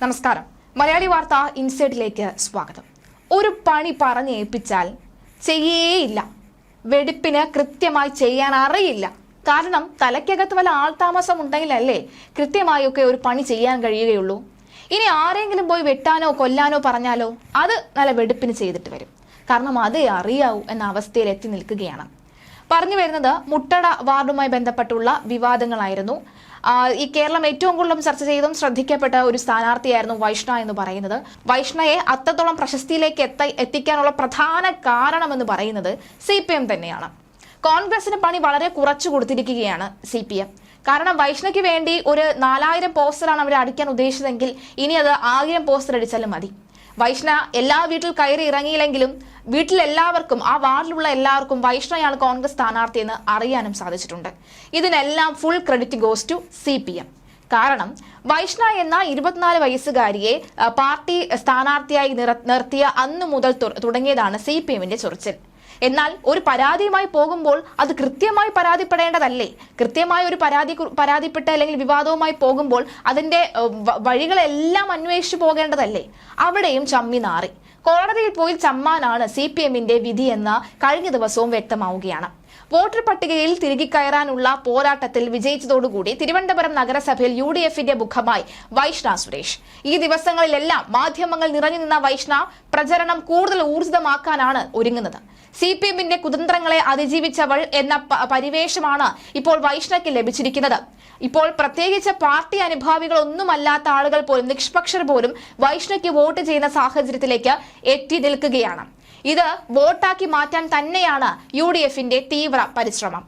നമസ്കാരം. മലയാളി വാർത്ത ഇൻസൈഡിലേക്ക് സ്വാഗതം. ഒരു പണി പറഞ്ഞേൽപ്പിച്ചാൽ ചെയ്യേയില്ല, വെടിപ്പിന് കൃത്യമായി ചെയ്യാൻ അറിയില്ല. കാരണം തലയ്ക്കകത്ത് വല്ല ആൾതാമസം ഉണ്ടെങ്കിലല്ലേ കൃത്യമായൊക്കെ ഒരു പണി ചെയ്യാൻ കഴിയുകയുള്ളൂ. ഇനി ആരെങ്കിലും പോയി വെട്ടാനോ കൊല്ലാനോ പറഞ്ഞാലോ അത് നല്ല വെടിപ്പിന് ചെയ്തിട്ട് വരും. കാരണം അതേ അറിയാവൂ എന്ന അവസ്ഥയിൽ എത്തി നിൽക്കുകയാണ്. പറഞ്ഞു വരുന്നത് മുട്ടട വാർഡുമായി ബന്ധപ്പെട്ടുള്ള വിവാദങ്ങളായിരുന്നു. ഈ കേരളം ഏറ്റവും കൂടുതൽ ചർച്ച ചെയ്തും ശ്രദ്ധിക്കപ്പെട്ട ഒരു സ്ഥാനാർത്ഥിയായിരുന്നു വൈഷ്ണ എന്ന് പറയുന്നത്. വൈഷ്ണയെ അത്രത്തോളം പ്രശസ്തിയിലേക്ക് എത്തിക്കാനുള്ള പ്രധാന കാരണമെന്ന് പറയുന്നത് CPM തന്നെയാണ്. കോൺഗ്രസിന് പണി വളരെ കുറച്ചു കൊടുത്തിരിക്കുകയാണ് CPM. കാരണം വൈഷ്ണയ്ക്ക് വേണ്ടി ഒരു 4000 പോസ്റ്ററാണ് അവർ അടിക്കാൻ ഉദ്ദേശിച്ചതെങ്കിൽ ഇനി അത് 1000 പോസ്റ്റർ അടിച്ചാലും മതി. വൈഷ്ണ എല്ലാ വീട്ടിൽ കയറി ഇറങ്ങിയില്ലെങ്കിലും വീട്ടിലെല്ലാവർക്കും, ആ വാർഡിലുള്ള എല്ലാവർക്കും വൈഷ്ണയാണ് കോൺഗ്രസ് സ്ഥാനാർത്ഥി എന്ന് അറിയാനും സാധിച്ചിട്ടുണ്ട്. ഇതിനെല്ലാം full credit goes to CPM. കാരണം വൈഷ്ണ എന്ന 24 വയസ്സുകാരിയെ പാർട്ടി സ്ഥാനാർത്ഥിയായി നിർത്തിയ അന്നു മുതൽ തുടങ്ങിയതാണ് CPMന്റെ ചൊറിച്ചിൽ. എന്നാൽ ഒരു പരാതിയുമായി പോകുമ്പോൾ അത് കൃത്യമായി പരാതിപ്പെടേണ്ടതല്ലേ? കൃത്യമായി ഒരു പരാതിപ്പെട്ട് അല്ലെങ്കിൽ വിവാദവുമായി പോകുമ്പോൾ അതിന്റെ വഴികളെല്ലാം അന്വേഷിച്ചു പോകേണ്ടതല്ലേ? അവിടെയും ചമ്മി നാറി. കോടതിയിൽ പോയി ചമ്മാനാണ് CPMന്റെ വിധി എന്ന് കഴിഞ്ഞ ദിവസവും വ്യക്തമാവുകയാണ്. വോട്ടർ പട്ടികയിൽ തിരികെ കയറാനുള്ള പോരാട്ടത്തിൽ വിജയിച്ചതോടുകൂടി തിരുവനന്തപുരം നഗരസഭയിൽ UDFന്റെ മുഖമായി വൈഷ്ണ സുരേഷ്. ഈ ദിവസങ്ങളിലെല്ലാം മാധ്യമങ്ങൾ നിറഞ്ഞു നിന്ന വൈഷ്ണ പ്രചരണം കൂടുതൽ ഊർജിതമാക്കാനാണ് ഒരുങ്ങുന്നത്. CPMന്റെ കുതന്ത്രങ്ങളെ അതിജീവിച്ചവൾ എന്ന പരിവേഷമാണ് ഇപ്പോൾ വൈഷ്ണയ്ക്ക് ലഭിച്ചിരിക്കുന്നത്. ഇപ്പോൾ പ്രത്യേകിച്ച് പാർട്ടി അനുഭാവികളൊന്നുമല്ലാത്ത ആളുകൾ പോലും, നിഷ്പക്ഷർ പോലും വൈഷ്ണയ്ക്ക് വോട്ട് ചെയ്യുന്ന സാഹചര്യത്തിലേക്ക് എത്തി നിൽക്കുകയാണ്. ഇത് വോട്ടാക്കി മാറ്റാൻ തന്നെയാണ് UDFന്റെ തീവ്ര പരിശ്രമം.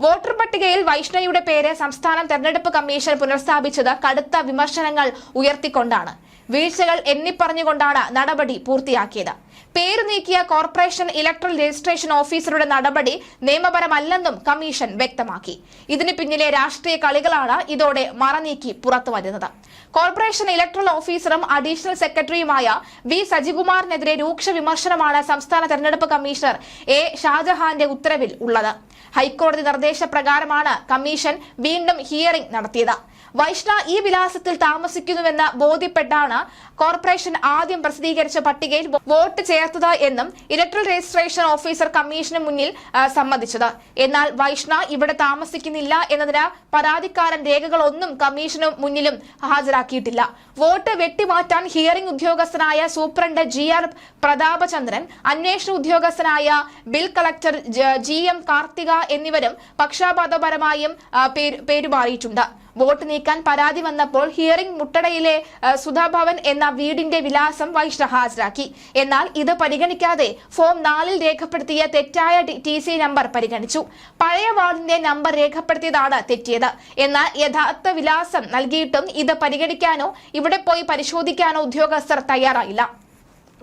വോട്ടർ പട്ടികയിൽ വൈഷ്ണയുടെ പേര് സംസ്ഥാന തെരഞ്ഞെടുപ്പ് കമ്മീഷൻ പുനഃസ്ഥാപിച്ചത് കടുത്ത വിമർശനങ്ങൾ ഉയർത്തിക്കൊണ്ടാണ്. വീഴ്ചകൾ എണ്ണിപ്പറഞ്ഞുകൊണ്ടാണ് നടപടി പൂർത്തിയാക്കിയത്. പേര് നീക്കിയ കോർപ്പറേഷൻ ഇലക്ട്രൽ രജിസ്ട്രേഷൻ ഓഫീസറുടെ നടപടി നിയമപരമല്ലെന്നും കമ്മീഷൻ വ്യക്തമാക്കി. ഇതിന് പിന്നിലെ രാഷ്ട്രീയ കളികളാണ് ഇതോടെ മറനീക്കി പുറത്തു വരുന്നത്. കോർപ്പറേഷൻ ഇലക്ട്രൽ ഓഫീസറും അഡീഷണൽ സെക്രട്ടറിയുമായ V സജികുമാറിനെതിരെ രൂക്ഷ വിമർശനമാണ് സംസ്ഥാന തെരഞ്ഞെടുപ്പ് കമ്മീഷണർ A ഷാജഹാന്റെ ഉത്തരവിൽ ഉള്ളത്. ഹൈക്കോടതി നിർദ്ദേശപ്രകാരമാണ് കമ്മീഷൻ വീണ്ടും ഹിയറിംഗ് നടത്തിയത്. വൈഷ്ണ ഈ വിലാസത്തിൽ താമസിക്കുന്നുവെന്ന് ബോധ്യപ്പെട്ടാണ് കോർപ്പറേഷൻ ആദ്യം പ്രസിദ്ധീകരിച്ച പട്ടികയിൽ വോട്ട് ചേർത്തത് എന്നും ഇലക്ട്രൽ രജിസ്ട്രേഷൻ ഓഫീസർ കമ്മീഷന് മുന്നിൽ സമ്മതിച്ചത്. എന്നാൽ വൈഷ്ണ ഇവിടെ താമസിക്കുന്നില്ല എന്നതിന് പരാതിക്കാരൻ രേഖകളൊന്നും കമ്മീഷന് മുന്നിലും ഹാജരാക്കിയിട്ടില്ല. വോട്ട് വെട്ടിമാറ്റാൻ ഹിയറിംഗ് ഉദ്യോഗസ്ഥനായ സൂപ്രണ്ട് GR പ്രതാപചന്ദ്രൻ, അന്വേഷണ ഉദ്യോഗസ്ഥനായ ബിൽ കളക്ടർ GM കാർത്തിക എന്നിവരും പക്ഷപാതപരമായും പേരുമാറിയിട്ടുണ്ട്. വോട്ട് നീക്കാൻ പരാതി വന്നപ്പോൾ ഹിയറിംഗ് മുട്ടടയിലെ സുധാഭവൻ എന്ന വീടിന്റെ വിലാസം വൈഷ്ണ ഹാജരാക്കി. എന്നാൽ ഇത് പരിഗണിക്കാതെ ഫോം 4 രേഖപ്പെടുത്തിയ തെറ്റായ TC നമ്പർ പരിഗണിച്ചു. പഴയ വാർഡിന്റെ നമ്പർ രേഖപ്പെടുത്തിയതാണ് തെറ്റിയത്. എന്നാൽ യഥാർത്ഥ വിലാസം നൽകിയിട്ടും ഇത് പരിഗണിക്കാനോ ഇവിടെ പോയി പരിശോധിക്കാനോ ഉദ്യോഗസ്ഥർ തയ്യാറായില്ല.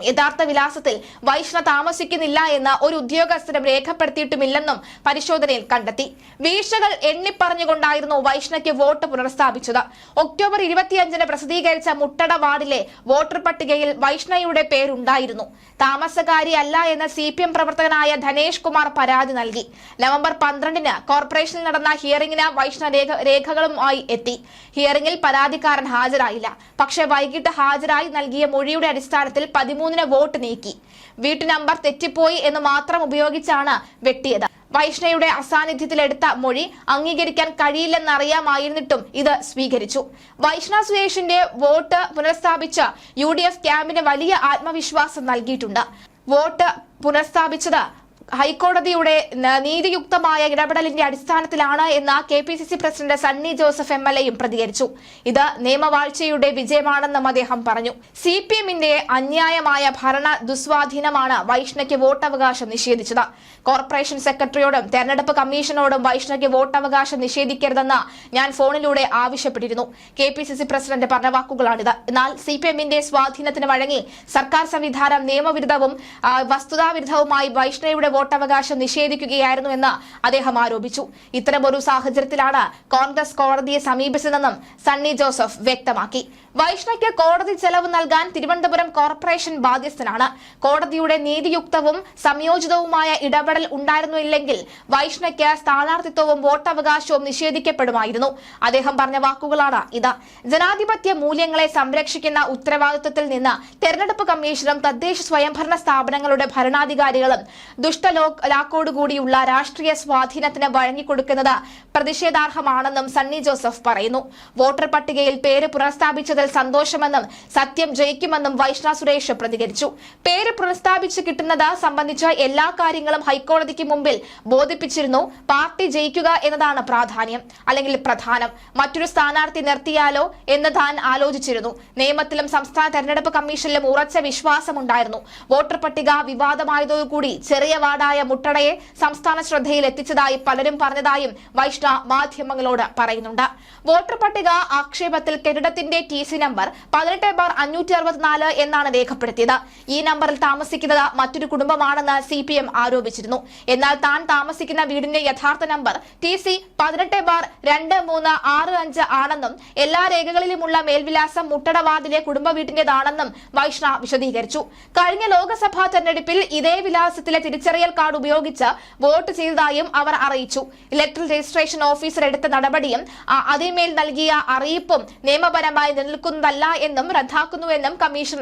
യഥാർത്ഥ വിലാസത്തിൽ വൈഷ്ണ താമസിക്കുന്നില്ല എന്ന് ഒരു ഉദ്യോഗസ്ഥരും രേഖപ്പെടുത്തിയിട്ടുമില്ലെന്നും പരിശോധനയിൽ കണ്ടെത്തി. വീഴ്ചകൾ എണ്ണിപ്പറഞ്ഞുകൊണ്ടായിരുന്നു വൈഷ്ണയ്ക്ക് വോട്ട് പുനഃസ്ഥാപിച്ചത്. ഒക്ടോബർ 25-ന് പ്രസിദ്ധീകരിച്ച മുട്ടട വാർഡിലെ വോട്ടർ പട്ടികയിൽ വൈഷ്ണയുടെ പേരുണ്ടായിരുന്നു. താമസക്കാരിയല്ല എന്ന CPM പ്രവർത്തകനായ ധനേഷ് കുമാർ പരാതി നൽകി. നവംബർ 12-ന് കോർപ്പറേഷനിൽ നടന്ന ഹിയറിംഗിന് വൈഷ്ണ രേഖകളുമായി എത്തി. ഹിയറിംഗിൽ പരാതിക്കാരൻ ഹാജരായില്ല. പക്ഷേ വൈകിട്ട് ഹാജരായി നൽകിയ മൊഴിയുടെ അടിസ്ഥാനത്തിൽ 13-ന് വോട്ട് നീക്കി. വീട്ടു നമ്പർ തെറ്റിപ്പോയി എന്ന് മാത്രം ഉപയോഗിച്ചാണ് വെട്ടിയത്. വൈഷ്ണയുടെ അസാന്നിധ്യത്തിൽ എടുത്ത മൊഴി അംഗീകരിക്കാൻ കഴിയില്ലെന്നറിയാമായിരുന്നിട്ടും ഇത് സ്വീകരിച്ചു. വൈഷ്ണ സുരേഷിന്റെ വോട്ട് പുനഃസ്ഥാപിച്ച UDF ക്യാമ്പിന് വലിയ ആത്മവിശ്വാസം നൽകിയിട്ടുണ്ട്. വോട്ട് പുനഃസ്ഥാപിച്ചത് ഹൈക്കോടതിയുടെ നീതിയുക്തമായ ഇടപെടലിന്റെ അടിസ്ഥാനത്തിലാണ് എന്ന KPCC പ്രസിഡന്റ് സണ്ണി ജോസഫ് MLAയും പ്രതികരിച്ചു. ഇത് നിയമവാഴ്ചയുടെ വിജയമാണെന്നും അദ്ദേഹം പറഞ്ഞു. CPMന്റെ അന്യായമായ ഭരണ ദുസ്വാധീനമാണ് വൈഷ്ണയ്ക്ക് വോട്ടവകാശം നിഷേധിച്ചത്. കോർപ്പറേഷൻ സെക്രട്ടറിയോടും തെരഞ്ഞെടുപ്പ് കമ്മീഷനോടും വൈഷ്ണയ്ക്ക് വോട്ടവകാശം നിഷേധിക്കരുതെന്ന് ഞാൻ ഫോണിലൂടെ ആവശ്യപ്പെട്ടിരുന്നു. KPCC പ്രസിഡന്റ് പറഞ്ഞ വാക്കുകളാണിത്. എന്നാൽ CPMന്റെ സ്വാധീനത്തിന് വഴങ്ങി സർക്കാർ സംവിധാനം നിയമവിരുദ്ധവും വസ്തുതാവിരുദ്ധവുമായി വൈഷ്ണയുടെ വോട്ടവകാശം നിഷേധിക്കുകയായിരുന്നുവെന്ന് അദ്ദേഹം ആരോപിച്ചു. ഇത്തരമൊരു സാഹചര്യത്തിലാണ് കോൺഗ്രസ് കോടതിയെ സമീപിച്ചതെന്നും സണ്ണി ജോസഫ് വ്യക്തമാക്കി. വൈഷ്ണയ്ക്ക് കോടതി ചെലവ് നൽകാൻ തിരുവനന്തപുരം കോർപ്പറേഷൻ ബാധ്യസ്ഥനാണ്. കോടതിയുടെ നീതിയുക്തവും സംയോജിതവുമായ ഇടപെടൽ ഉണ്ടായിരുന്നില്ലെങ്കിൽ വൈഷ്ണയ്ക്ക് സ്ഥാനാർത്ഥിത്വവും വോട്ടവകാശവും നിഷേധിക്കപ്പെടുമായിരുന്നു. അദ്ദേഹം പറഞ്ഞ വാക്കുകളാണ് ഇത്. ജനാധിപത്യ മൂല്യങ്ങളെ സംരക്ഷിക്കുന്ന ഉത്തരവാദിത്വത്തിൽ നിന്ന് തെരഞ്ഞെടുപ്പ് കമ്മീഷനും തദ്ദേശ സ്വയംഭരണ സ്ഥാപനങ്ങളുടെ ഭരണാധികാരികളും ദുഷ്ടലാക്കോടുകൂടിയുള്ള രാഷ്ട്രീയ സ്വാധീനത്തിന് വഴങ്ങിക്കൊടുക്കുന്നത് പ്രതിഷേധാർഹമാണെന്നും സണ്ണി ജോസഫ് പറയുന്നു. വോട്ടർ പട്ടികയിൽ പേര് പുനഃസ്ഥാപിച്ചതിൽ സന്തോഷമെന്നും സത്യം ജയിക്കുമെന്നും വൈഷ്ണ സുരേഷ് പ്രതികരിച്ചു. പേര് പുനഃസ്ഥാപിച്ച് കിട്ടുന്നത് സംബന്ധിച്ച എല്ലാ കാര്യങ്ങളും ഹൈക്കോടതിക്ക് മുമ്പിൽ ബോധിപ്പിച്ചിരുന്നു. പാർട്ടി ജയിക്കുക എന്നതാണ് പ്രധാനം. മറ്റൊരു സ്ഥാനാർത്ഥി നിർത്തിയാലോ എന്ന് താൻ ആലോചിച്ചിരുന്നു. നിയമത്തിലും സംസ്ഥാന തെരഞ്ഞെടുപ്പ് കമ്മീഷനിലും ഉറച്ച വിശ്വാസമുണ്ടായിരുന്നു. വോട്ടർ പട്ടിക വിവാദമായതോടുകൂടി ചെറിയ വാർഡായ മുട്ടടയെ സംസ്ഥാന ശ്രദ്ധയിൽ എത്തിച്ചതായി പലരും പറഞ്ഞതായും വൈഷ്ണ മാധ്യമങ്ങളോട് പറയുന്നുണ്ട്. വോട്ടർ പട്ടിക ആക്ഷേപത്തിൽ കെട്ടിടത്തിന്റെ TC നമ്പർ 18/564 എന്നാണ് രേഖപ്പെടുത്തിയത്. ഈ നമ്പറിൽ താമസിക്കുന്നത് മറ്റൊരു കുടുംബമാണെന്ന് CPM ആരോപിച്ചിരുന്നു. എന്നാൽ താൻ താമസിക്കുന്ന വീടിന്റെ യഥാർത്ഥ നമ്പർ TC 18/2365 ആണെന്നും എല്ലാ രേഖകളിലുമുള്ള മേൽവിലാസം മുട്ടട വാർഡിലെ കുടുംബ വീട്ടിന്റേതാണെന്നും വൈഷ്ണ വിശദീകരിച്ചു. കഴിഞ്ഞ ലോക്സഭാ തെരഞ്ഞെടുപ്പിൽ ഇതേ വിലാസത്തിലെ തിരിച്ചറിയൽ കാർഡ് ഉപയോഗിച്ച് വോട്ട് ചെയ്തതായും അവർ അറിയിച്ചു. ഇലക്ട്രൽ രജിസ്ട്രേഷൻ ഓഫീസർ എടുത്ത നടപടിയും അതിന്മേൽ നൽകിയ അറിയിപ്പും നിയമപരമായി നിലനിൽക്കുന്നതല്ല എന്നും റദ്ദാക്കുന്നുവെന്നും കമ്മീഷൻ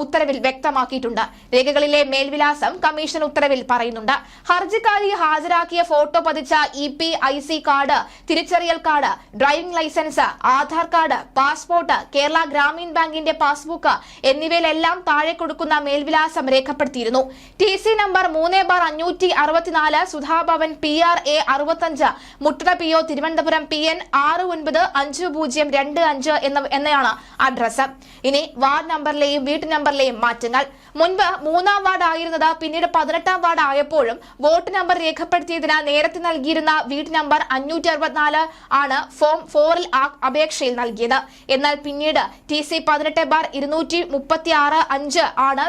ഉത്തരവിൽ വ്യക്തമാക്കിയിട്ടുണ്ട്. രേഖകളിലെ മേൽവിലാസം കമ്മീഷൻ ഉത്തരവിൽ പറയുന്നുണ്ട്. ഹർജിക്കാരി ഹാജരാക്കിയ ഫോട്ടോ പതിച്ച EPIC കാർഡ്, തിരിച്ചറിയൽ card, driving licence, Aadhaar card, passport, Kerala Grameen ബാങ്കിന്റെ പാസ്ബുക്ക് എന്നിവയിലെല്ലാം താഴെ കൊടുക്കുന്ന മേൽവിലാസം രേഖപ്പെടുത്തിയിരുന്നു. TC number 3/564 Sudhabhavan PRA 65 Muttada PO Thiruvananthapuram PN 695025 എന്നതാണ് അഡ്രസ്. ഇനി വാർഡ് നമ്പറിലെയും വീട്ടു നമ്പറിലെയും മാറ്റങ്ങൾ. മുൻപ് 3-ാം വാർഡ് ആയിരുന്നത് പിന്നീട് 18-ാം വാർഡ് ആയപ്പോഴും വോട്ട് നമ്പർ രേഖപ്പെടുത്തിയതിന് നേരത്തെ നൽകിയിരുന്ന വീട്ടു നമ്പർ 564 ആണ് ഫോം 4-ൽ അപേക്ഷയിൽ നൽകിയത്. എന്നാൽ പിന്നീട് TC 18/236 ആണ്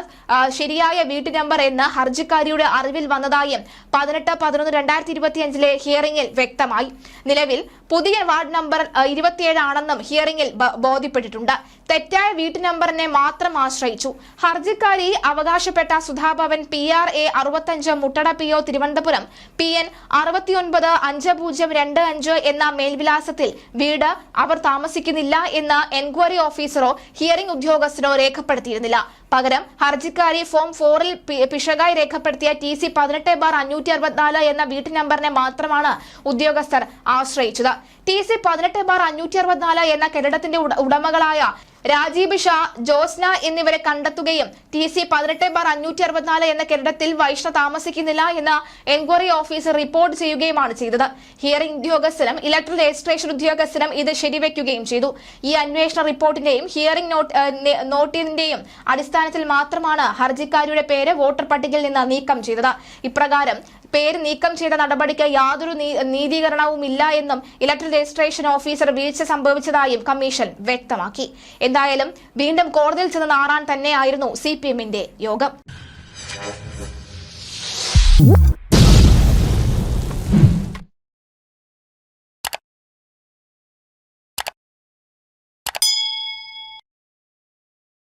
ശരിയായ വീട്ടു നമ്പർ എന്ന് ഹർജിക്കാരിയുടെ അറിവിൽ വന്നതായും 18/11/2025 ഹിയറിംഗിൽ വ്യക്തമായി. നിലവിൽ പുതിയ വാർഡ് നമ്പർ 27 ആണെന്നും ഹിയറിംഗിൽ ബോധ്യപ്പെട്ടിട്ടുണ്ട്. തെറ്റായ വീട്ടു നമ്പറിനെ മാത്രം ആശ്രയിച്ചു. ഹർജിക്കാരി അവകാശപ്പെട്ട സുധാഭവൻ PRA 65 Muttada PO Thiruvananthapuram PN 695025 എന്ന മേൽവിലാസത്തിൽ വീട് അവർ താമസിക്കുന്നില്ല എന്ന് എൻക്വയറി ഓഫീസറോ ഹിയറിംഗ് ഉദ്യോഗസ്ഥനോ രേഖപ്പെടുത്തിയിരുന്നില്ല. പകരം ഹർജിക്കാരി ഫോം 4-ൽ പിശകായി രേഖപ്പെടുത്തിയ TC 18/564 എന്ന വീട്ടു നമ്പറിനെ മാത്രമാണ് ഉദ്യോഗസ്ഥർ ആശ്രയിച്ചത്. TC 18/564 എന്ന കെട്ടിടത്തിന്റെ ഉടമകളായ രാജീബ് ഷാ, ജോസ്ന എന്നിവരെ കണ്ടെത്തുകയും TC 18/564 എന്ന കെട്ടിടത്തിൽ വൈഷ്ണ താമസിക്കുന്നില്ല എന്ന് എൻക്വയറി ഓഫീസർ റിപ്പോർട്ട് ചെയ്യുകയുമാണ് ചെയ്തത്. ഹിയറിംഗ് ഉദ്യോഗസ്ഥനും ഇലക്ട്രൽ രജിസ്ട്രേഷൻ ഉദ്യോഗസ്ഥനും ഇത് ശരിവെക്കുകയും ചെയ്തു. ഈ അന്വേഷണ റിപ്പോർട്ടിന്റെയും ഹിയറിംഗ് നോട്ടിന്റെയും അടിസ്ഥാനത്തിൽ മാത്രമാണ് ഹർജിക്കാരിയുടെ പേര് വോട്ടർ പട്ടികയിൽ നിന്ന് നീക്കം ചെയ്തത്. ഇപ്രകാരം പേര് നീക്കം ചെയ്ത നടപടിക്ക് യാതൊരു നീതീകരണവുമില്ല എന്നും ഇലക്ട്രൽ രജിസ്ട്രേഷൻ ഓഫീസർ വീഴ്ച സംഭവിച്ചതായും കമ്മീഷൻ വ്യക്തമാക്കി. എന്തായാലും വീണ്ടും കോടതിയിൽ ചെന്ന് നാറാൻ തന്നെയായിരുന്നു CPMന്റെ യോഗം.